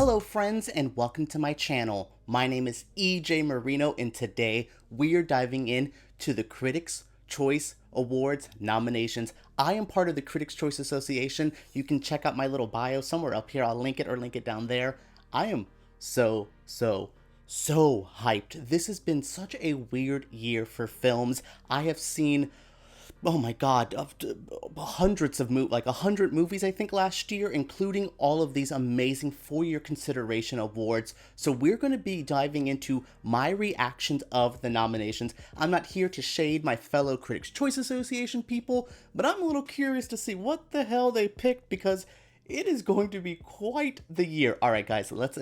Hello friends and welcome to my channel. My name is EJ Marino and today we are diving in to the Critics' Choice Awards nominations. I am part of the Critics' Choice Association. You can check out my little bio somewhere up here. I'll link it or link it down there. I am so hyped. This has been such a weird year for films. I have seen, oh my god, hundreds of like 100 movies I think last year, including all of these amazing for-year consideration awards. So we're going to be diving into my reactions of the nominations. I'm not here to shade my fellow Critics' Choice Association people, but I'm a little curious to see what the hell they picked because it is going to be quite the year. All right, guys, let's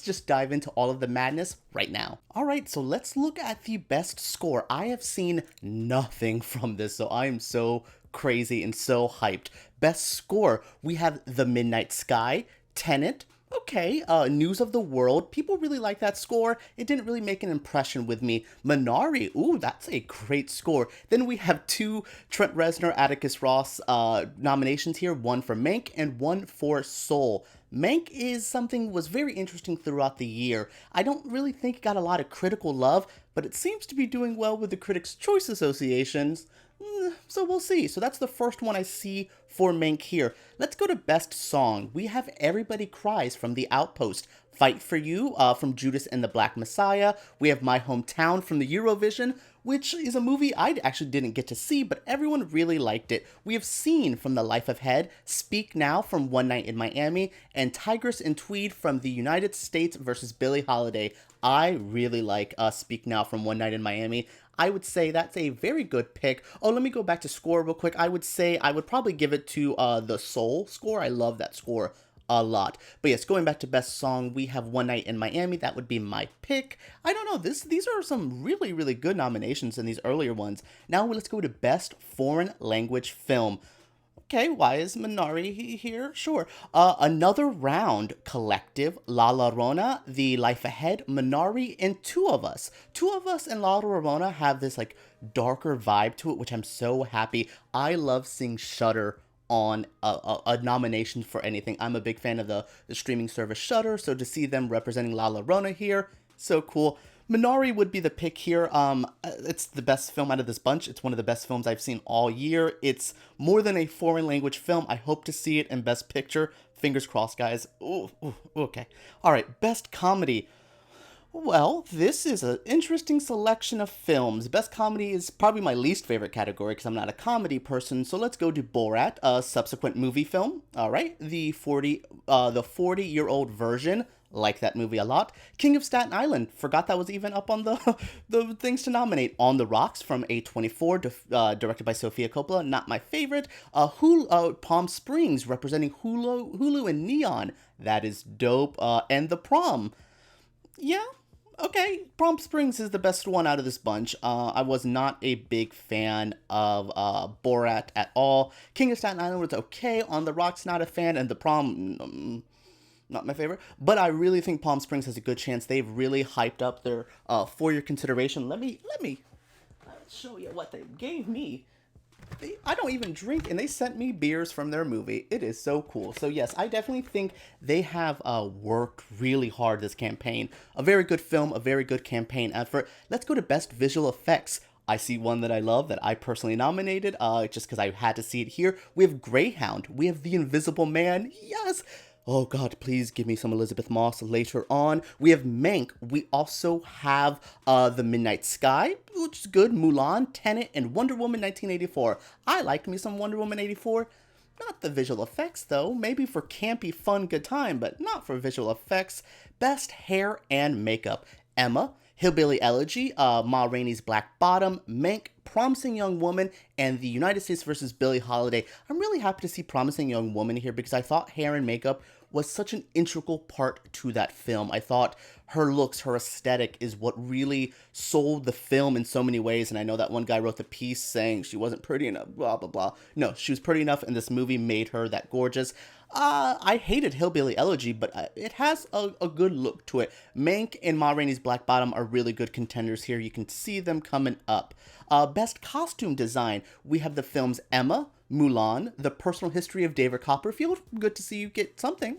just dive into all of the madness right now. All right, so let's look at the best score. I have seen nothing from this, so I am so crazy and so hyped. Best score, we have The Midnight Sky, Tenet. Okay, News of the World. People really like that score. It didn't really make an impression with me. Minari, ooh, that's a great score. Then we have two Trent Reznor, Atticus Ross nominations here, one for Mank and one for Soul. Mank is something was very interesting throughout the year. I don't really think it got a lot of critical love, but it seems to be doing well with the Critics' Choice Associations. So we'll see. So that's the first one I see for Mank here. Let's go to Best Song. We have Everybody Cries from The Outpost. Fight for You from Judas and the Black Messiah. We have My Hometown from the Eurovision, which is a movie I actually didn't get to see, but everyone really liked it. We have Seen from The Life of Head, Speak Now from One Night in Miami, and Tigress and Tweed from The United States versus Billie Holiday. I really like Speak Now from One Night in Miami. I would say that's a very good pick. Oh, let me go back to score real quick. I would say I would probably give it to the Soul score. I love that score a lot. But yes, going back to Best Song, we have One Night in Miami. That would be my pick. I don't know. These are some really good nominations in these earlier ones. Now let's go to Best Foreign Language Film. Okay, why is Minari here? Sure. Another Round, Collective, La Llorona, The Life Ahead, Minari, and Two of Us. Two of Us and La Llorona have this like darker vibe to it, which I'm so happy. I love seeing Shudder on a nomination for anything. I'm a big fan of the streaming service Shudder, so to see them representing La Llorona here, so cool. Minari would be the pick here. It's the best film out of this bunch. It's one of the best films I've seen all year. It's more than a foreign language film. I hope to see it in Best Picture. Fingers crossed, guys. Ooh, okay. All right, Best Comedy. Well, this is an interesting selection of films. Best Comedy is probably my least favorite category because I'm not a comedy person. So let's go to Borat, a subsequent movie film. All right, the 40-year-old version. Like that movie a lot. King of Staten Island. Forgot that was even up on the the things to nominate. On the Rocks from A24, directed by Sofia Coppola. Not my favorite. Palm Springs, representing Hulu and Neon. That is dope. And The Prom. Yeah. Okay, Palm Springs is the best one out of this bunch. I was not a big fan of Borat at all. King of Staten Island was okay. On the Rocks, not a fan. And The Prom, not my favorite, but I really think Palm Springs has a good chance. They've really hyped up their for-year consideration. Let me show you what they gave me. I don't even drink, and they sent me beers from their movie. It is so cool. So yes, I definitely think they have worked really hard this campaign. A very good film, a very good campaign effort. Let's go to Best Visual Effects. I see one that I love that I personally nominated just because I had to see it here. We have Greyhound. We have The Invisible Man. Yes! Oh god, please give me some Elizabeth Moss later on. We have Mank. We also have The Midnight Sky, which is good. Mulan, Tenet, and Wonder Woman 1984. I liked me some Wonder Woman 84. Not the visual effects, though. Maybe for campy, fun, good time, but not for visual effects. Best Hair and Makeup. Emma, Hillbilly Elegy, Ma Rainey's Black Bottom, Mank, Promising Young Woman, and The United States versus Billie Holiday. I'm really happy to see Promising Young Woman here because I thought hair and makeup was such an integral part to that film. I thought her looks, her aesthetic is what really sold the film in so many ways. And I know that one guy wrote the piece saying she wasn't pretty enough, blah, blah, blah. No, she was pretty enough, and this movie made her that gorgeous. I hated Hillbilly Elegy, but it has a good look to it. Mank and Ma Rainey's Black Bottom are really good contenders here. You can see them coming up. Best Costume Design, we have the films Emma, Mulan, The Personal History of David Copperfield. Good to see you get something.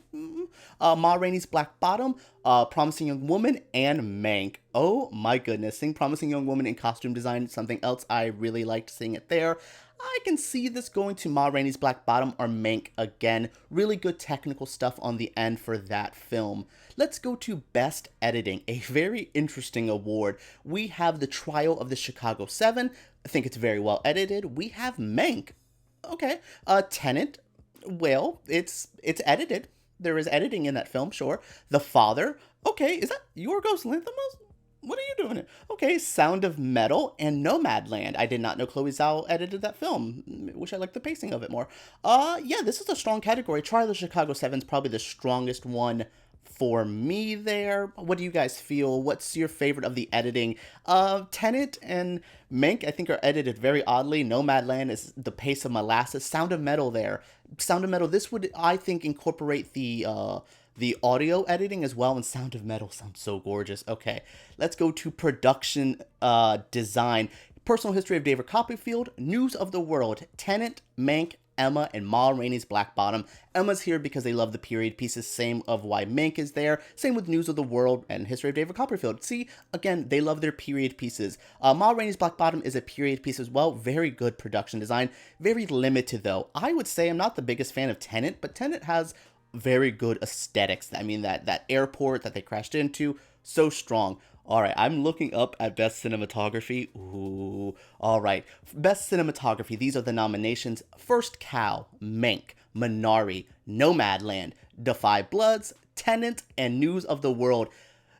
Ma Rainey's Black Bottom, Promising Young Woman, and Mank. Oh my goodness, seeing Promising Young Woman in costume design, something else I really liked seeing it there. I can see this going to Ma Rainey's Black Bottom or Mank again. Really good technical stuff on the end for that film. Let's go to Best Editing, a very interesting award. We have The Trial of the Chicago 7. I think it's very well edited. We have Mank. Okay. Tenet. Well, it's edited. There is editing in that film, sure. The Father. Okay, is that Yorgos Lanthimos? What are you doing here? Okay, Sound of Metal and Nomadland. I did not know Chloe Zhao edited that film. Wish I liked the pacing of it more. Yeah, this is a strong category. Trial of Chicago 7 is probably the strongest one for me there. What do you guys feel? What's your favorite of the editing? Tenet and Mank, I think, are edited very oddly. Nomadland is the pace of molasses. Sound of Metal there. Sound of Metal, this would, I think, incorporate the audio editing as well, and Sound of Metal sounds so gorgeous. Okay, let's go to production design. Personal History of David Copperfield, News of the World, Tenet, Mank, Emma, and Ma Rainey's Black Bottom. Emma's here because they love the period pieces, same of why Mank is there, same with News of the World and History of David Copperfield. See, again, they love their period pieces. Ma Rainey's Black Bottom is a period piece as well, very good production design, very limited though. I would say I'm not the biggest fan of Tenet, but Tenet has very good aesthetics. I mean, that airport that they crashed into, so strong. All right, I'm looking up at Best Cinematography. Ooh, all right. Best Cinematography, these are the nominations. First Cow, Mank, Minari, Nomadland, Defy Bloods, Tenet, and News of the World.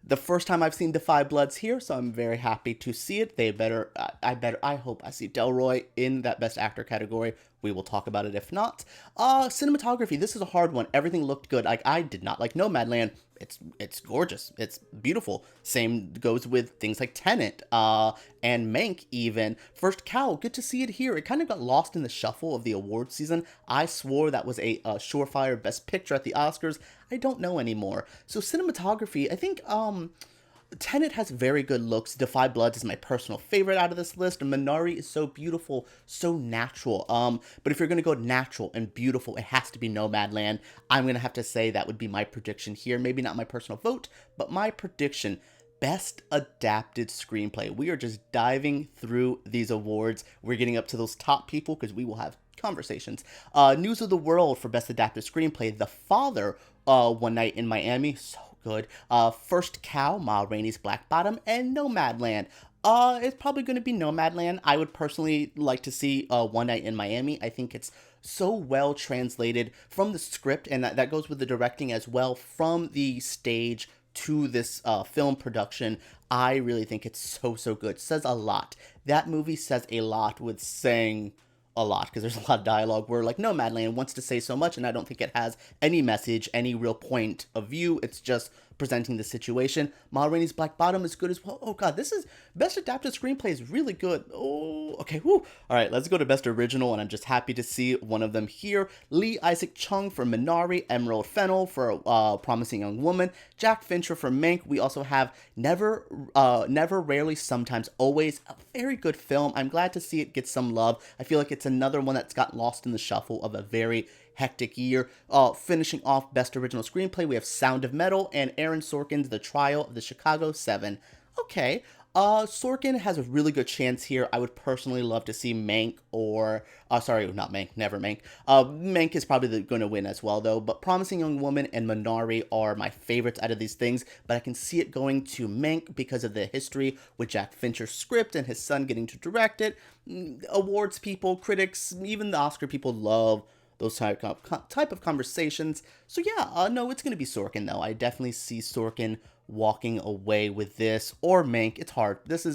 The first time I've seen Defy Bloods here, so I'm very happy to see it. I hope I see Delroy in that Best Actor category. We will talk about it if not. Cinematography, this is a hard one. Everything looked good. I did not like Nomadland. It's gorgeous. It's beautiful. Same goes with things like Tenet, and Mank even. First Cow, good to see it here. It kind of got lost in the shuffle of the award season. I swore that was a surefire Best Picture at the Oscars. I don't know anymore. So cinematography, I think, Tenet has very good looks. Defy Bloods is my personal favorite out of this list. Minari is so beautiful, so natural. But if you're gonna go natural and beautiful, it has to be Nomadland. I'm gonna have to say that would be my prediction here. Maybe not my personal vote, but my prediction. Best Adapted Screenplay. We are just diving through these awards. We're getting up to those top people because we will have conversations. News of the World for Best Adapted Screenplay. The Father, One Night in Miami. So good. First Cow, Ma Rainey's Black Bottom, and Nomadland. It's probably going to be Nomadland. I would personally like to see One Night in Miami. I think it's so well translated from the script, and that goes with the directing as well, from the stage to this film production. I really think it's so good. Says a lot. That movie says a lot with saying a lot, because there's a lot of dialogue where, like, Nomadland wants to say so much, and I don't think it has any message, any real point of view. It's just presenting the situation. Ma Rainey's Black Bottom is good as well. Oh god, this is Best Adapted Screenplay is really good. Oh, okay, whoo. All right, let's go to Best Original, and I'm just happy to see one of them here. Lee Isaac Chung for Minari, Emerald Fennell for Promising Young Woman, Jack Fincher for Mank. We also have Never, Rarely, Sometimes, Always. A very good film. I'm glad to see it get some love. I feel like it's another one that's got lost in the shuffle of a very hectic year. Finishing off Best Original Screenplay, we have Sound of Metal and Aaron Sorkin's The Trial of the Chicago 7. Okay, Sorkin has a really good chance here. I would personally love to see Mank or... sorry, not Mank, never Mank. Mank is probably going to win as well, though. But Promising Young Woman and Minari are my favorites out of these things. But I can see it going to Mank because of the history with Jack Fincher's script and his son getting to direct it. Awards people, critics, even the Oscar people love those type of conversations. So yeah, no, it's going to be Sorkin, though. I definitely see Sorkin walking away with this, or Mank. It's hard. That's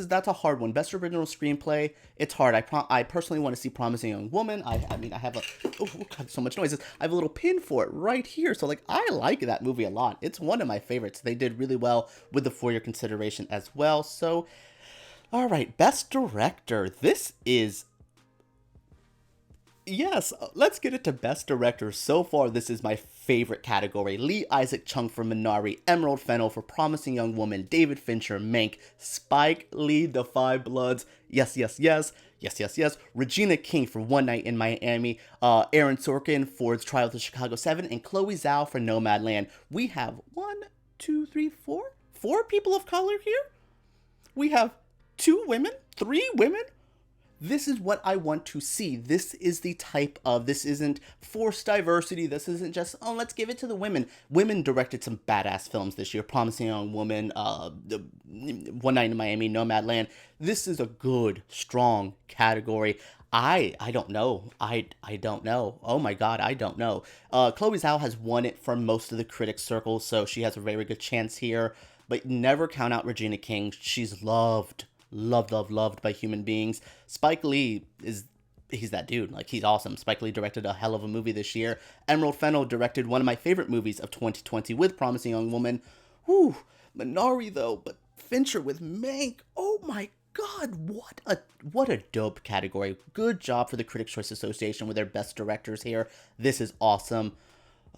a hard one. Best Original Screenplay, it's hard. I personally want to see Promising Young Woman. I mean, I have oh god, so much noises. I have a little pin for it right here. So, like, I like that movie a lot. It's one of my favorites. They did really well with the For Your Consideration as well. So, all right, Best Director. This is... Yes, let's get it to Best Director. So far, this is my favorite category. Lee Isaac Chung for Minari, Emerald Fennell for Promising Young Woman, David Fincher, Mank, Spike Lee, Defy Bloods, yes, Yes, yes, yes. Regina King for One Night in Miami. Aaron Sorkin for The Trial of the Chicago 7. And Chloe Zhao for Nomadland. We have one, two, three, four? Four people of color here? We have two women? Three women? This is what I want to see. This is the type of, this isn't forced diversity. This isn't just, oh, let's give it to the women. Women directed some badass films this year. Promising Young Woman, One Night in Miami, Nomadland. This is a good, strong category. I don't know. I don't know. Oh my god, I don't know. Chloe Zhao has won it from most of the critics' circles, so she has a very good chance here. But never count out Regina King. She's loved by human beings. Spike Lee he's that dude. Like, he's awesome. Spike Lee directed a hell of a movie this year. Emerald Fennell directed one of my favorite movies of 2020 with Promising Young Woman. Whew. Minari though, but Fincher with Mank. Oh my god, what a dope category. Good job for the Critics' Choice Association with their best directors here. This is awesome.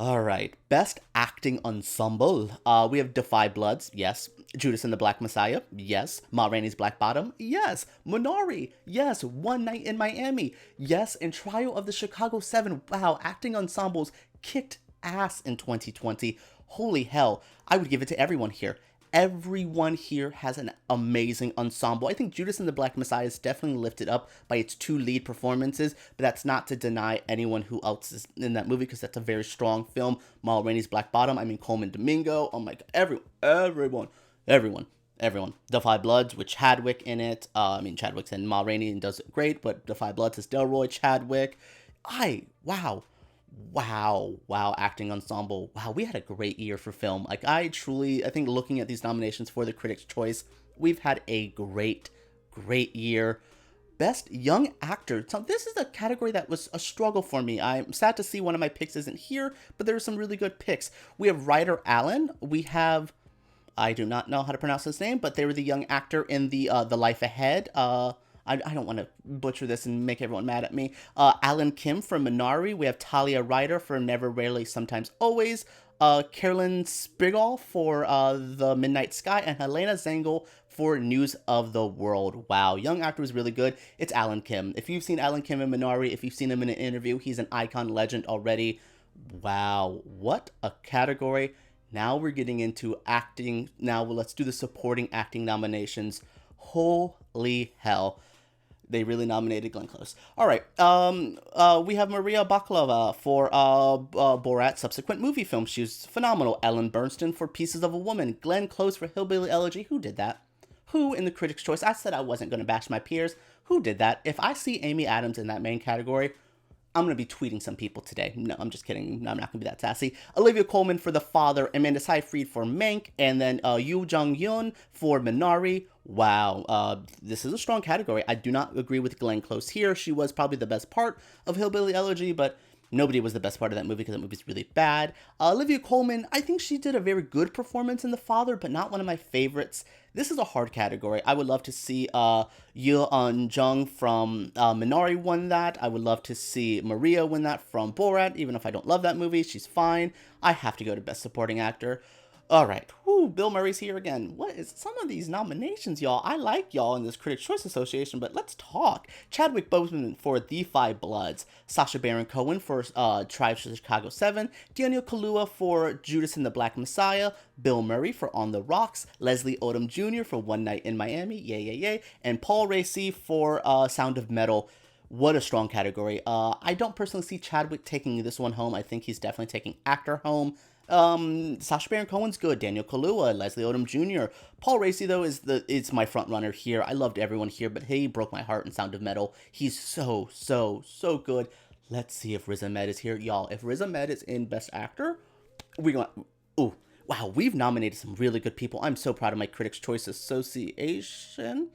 All right, best acting ensemble. We have Defy Bloods, yes. Judas and the Black Messiah, yes. Ma Rainey's Black Bottom, yes. Minari, yes. One Night in Miami, yes. And Trial of the Chicago 7. Wow, acting ensembles kicked ass in 2020. Holy hell, I would give it to everyone here. Everyone here has an amazing ensemble. I think Judas and the Black Messiah is definitely lifted up by its two lead performances, but that's not to deny anyone who else is in that movie, because that's a very strong film. Ma Rainey's Black Bottom, Coleman Domingo, oh my god, everyone. Defy Bloods with Chadwick in it. Chadwick's in Ma Rainey and does it great, but Defy Bloods is Delroy Chadwick. Wow, acting ensemble. Wow, we had a great year for film. Like, I think looking at these nominations for the Critics' Choice, we've had a great year. Best Young Actor. So this is a category that was a struggle for me. I'm sad to see one of my picks isn't here, but there are some really good picks. We have Ryder Allen. We have, I do not know how to pronounce his name, but they were the young actor in the Life Ahead. I don't want to butcher this and make everyone mad at me. Alan Kim for Minari. We have Talia Ryder for Never, Rarely, Sometimes, Always. Carolyn Spiegel for The Midnight Sky. And Helena Zengel for News of the World. Wow, young actor was really good. It's Alan Kim. If you've seen Alan Kim in Minari, if you've seen him in an interview, he's an icon legend already. Wow, what a category. Now we're getting into acting. Now let's do the supporting acting nominations. Holy hell. They really nominated Glenn Close. All right. We have Maria Baklava for Borat's subsequent movie film. She was phenomenal. Ellen Burstyn for Pieces of a Woman. Glenn Close for Hillbilly Elegy. Who did that? Who in the Critics' Choice? I said I wasn't going to bash my peers. Who did that? If I see Amy Adams in that main category, I'm going to be tweeting some people today. No, I'm just kidding. No, I'm not going to be that sassy. Olivia Colman for The Father. Amanda Seyfried for Mank. And then Yoo Jung-yoon for Minari. Wow, this is a strong category. I do not agree with Glenn Close here. She was probably the best part of Hillbilly Elegy, but nobody was the best part of that movie because that movie's really bad. Olivia Colman, I think she did a very good performance in The Father, but not one of my favorites. This is a hard category. I would love to see Yoo Eun-jung from Minari win that. I would love to see Maria win that from Borat, even if I don't love that movie. She's fine. I have to go to Best Supporting Actor. All right. Whew, Bill Murray's here again. What is some of these nominations, y'all? I like y'all in this Critics' Choice Association, but let's talk. Chadwick Boseman for Defy Bloods. Sacha Baron Cohen for Trial of Chicago 7. Daniel Kaluuya for Judas and the Black Messiah. Bill Murray for On the Rocks. Leslie Odom Jr. for One Night in Miami. Yay. And Paul Raci for Sound of Metal. What a strong category. I don't personally see Chadwick taking this one home. I think he's definitely taking actor home. Sacha Baron Cohen's good. Daniel Kaluuya, Leslie Odom Jr. Paul Raci, though, is my front runner here. I loved everyone here, but he broke my heart in Sound of Metal. He's so good. Let's see if Riz Ahmed is here. Y'all, if Riz Ahmed is in Best Actor, we're going to... Ooh, wow, we've nominated some really good people. I'm so proud of my Critics' Choice Association.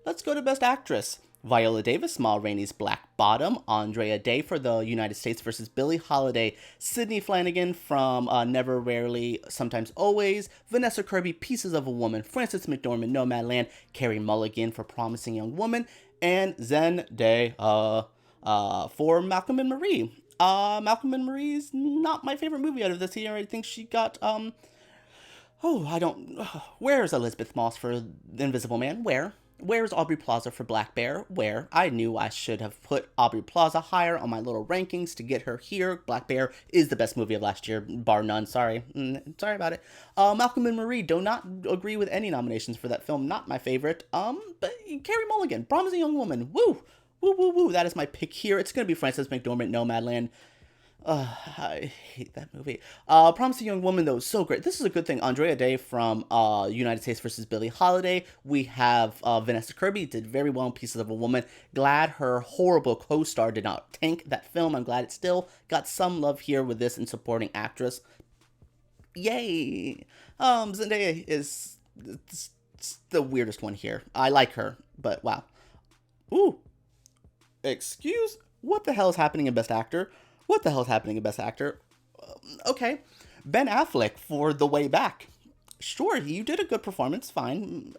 Let's go to Best Actress. Viola Davis, Ma Rainey's Black Bottom. Andrea Day for The United States versus Billie Holiday. Sydney Flanagan from Never, Rarely, Sometimes, Always. Vanessa Kirby, Pieces of a Woman. Frances McDormand, Nomadland. Carey Mulligan for Promising Young Woman. And Zendaya for Malcolm and Marie. Malcolm and Marie is not my favorite movie out of this year. I think she got, where's Elizabeth Moss for The Invisible Man? Where? Where's Aubrey Plaza for Black Bear? Where I knew I should have put Aubrey Plaza higher on my little rankings to get her here. Black Bear is the best movie of last year, bar none. Sorry. Sorry about it. Malcolm and Marie, do not agree with any nominations for that film. Not my favorite. But Carey Mulligan, Promising Young Woman. Woo! Woo, woo, woo. That is my pick here. It's going to be Frances McDormand, Nomadland. I hate that movie. Promising Young Woman, though, is so great. This is a good thing. Andrea Day from United States versus Billie Holiday. We have Vanessa Kirby, did very well in Pieces of a Woman. Glad her horrible co-star did not tank that film. I'm glad it still got some love here with this in supporting actress. Yay! Zendaya is the weirdest one here. I like her, but wow. Ooh. Excuse? What the hell is happening in Best Actor? What the hell is happening in Best Actor? Okay. Ben Affleck for The Way Back. Sure, you did a good performance, fine.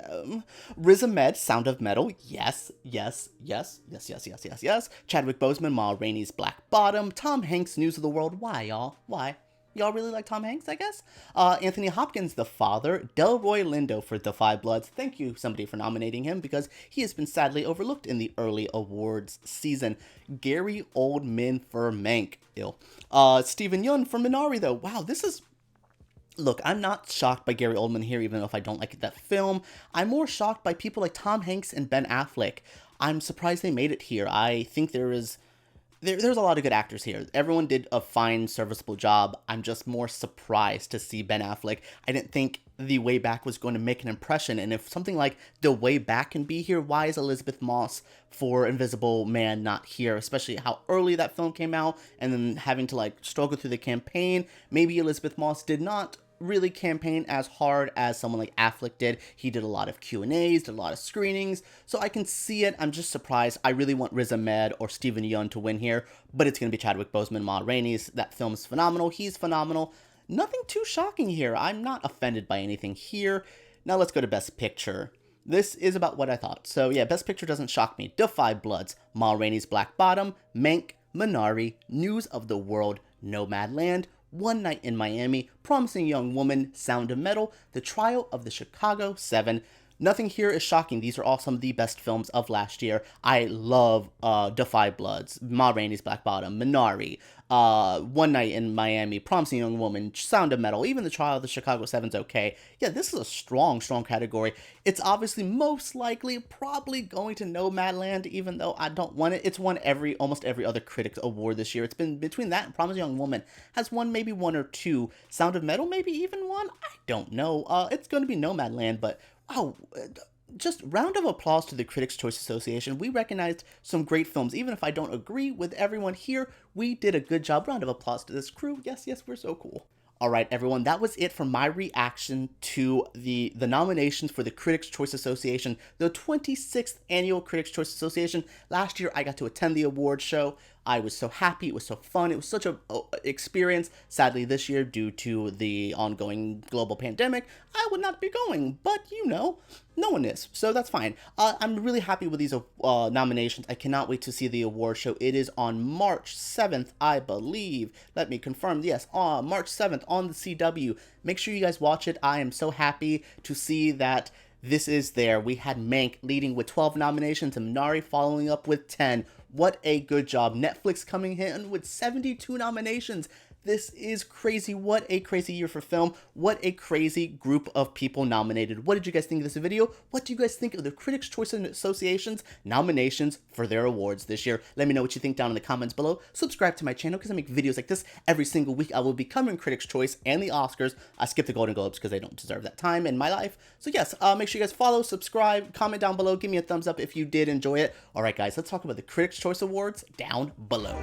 Riz Ahmed, Sound of Metal, yes, yes, yes, yes, yes, yes, yes, yes. Chadwick Boseman, Ma Rainey's Black Bottom. Tom Hanks, News of the World. Why, y'all? Why? Y'all really like Tom Hanks, I guess? Anthony Hopkins, The Father. Delroy Lindo for The Five Bloods. Thank you, somebody, for nominating him, because he has been sadly overlooked in the early awards season. Gary Oldman for Mank. Ill. Stephen Yeun for Minari, though. Wow, this is... Look, I'm not shocked by Gary Oldman here, even if I don't like that film. I'm more shocked by people like Tom Hanks and Ben Affleck. I'm surprised they made it here. I think there's a lot of good actors here. Everyone did a fine, serviceable job. I'm just more surprised to see Ben Affleck. I didn't think The Way Back was going to make an impression. And if something like The Way Back can be here, why is Elizabeth Moss for Invisible Man not here? Especially how early that film came out and then having to struggle through the campaign. Maybe Elizabeth Moss did not really campaign as hard as someone like Affleck did. He did a lot of Q&As, did a lot of screenings, so I can see it. I'm just surprised. I really want Riz Ahmed or Stephen Yeun to win here, but it's going to be Chadwick Boseman, Ma Rainey's. That film is phenomenal. He's phenomenal. Nothing too shocking here. I'm not offended by anything here. Now let's go to Best Picture. This is about what I thought. So yeah, Best Picture doesn't shock me. The Five Bloods, Ma Rainey's Black Bottom, Mank, Minari, News of the World, Nomadland, One Night in Miami, Promising Young Woman, Sound of Metal, The Trial of the Chicago 7. Nothing here is shocking. These are all some of the best films of last year. I love The Five Bloods, Ma Rainey's Black Bottom, Minari, One Night in Miami, Promising Young Woman, Sound of Metal, even The Trial of the Chicago 7's okay. Yeah, this is a strong, strong category. It's obviously most likely probably going to Nomadland, even though I don't want it. It's won almost every other Critics Award this year. It's been between that and Promising Young Woman. Has won maybe one or two. Sound of Metal maybe even one? I don't know. It's going to be Nomadland, but wow, just round of applause to the Critics' Choice Association. We recognized some great films. Even if I don't agree with everyone here, we did a good job. Round of applause to this crew. Yes, yes, we're so cool. All right, everyone, that was it for my reaction to the nominations for the Critics' Choice Association, the 26th Annual Critics' Choice Association. Last year, I got to attend the award show. I was so happy. It was so fun. It was such a experience. Sadly, this year, due to the ongoing global pandemic, I would not be going. But, no one is. So that's fine. I'm really happy with these nominations. I cannot wait to see the award show. It is on March 7th, I believe. Let me confirm. Yes, on March 7th on the CW. Make sure you guys watch it. I am so happy to see that this is there. We had Mank leading with 12 nominations and Minari following up with 10. What a good job. Netflix coming in with 72 nominations. This is crazy. What a crazy year for film. What a crazy group of people nominated. What did you guys think of this video? What do you guys think of the Critics' Choice Association's nominations for their awards this year? Let me know what you think down in the comments below. Subscribe to my channel because I make videos like this every single week. I will be covering Critics' Choice and the Oscars. I skipped the Golden Globes because I don't deserve that time in my life. So yes, make sure you guys follow, subscribe, comment down below. Give me a thumbs up if you did enjoy it. All right, guys, let's talk about the Critics' Choice Awards down below.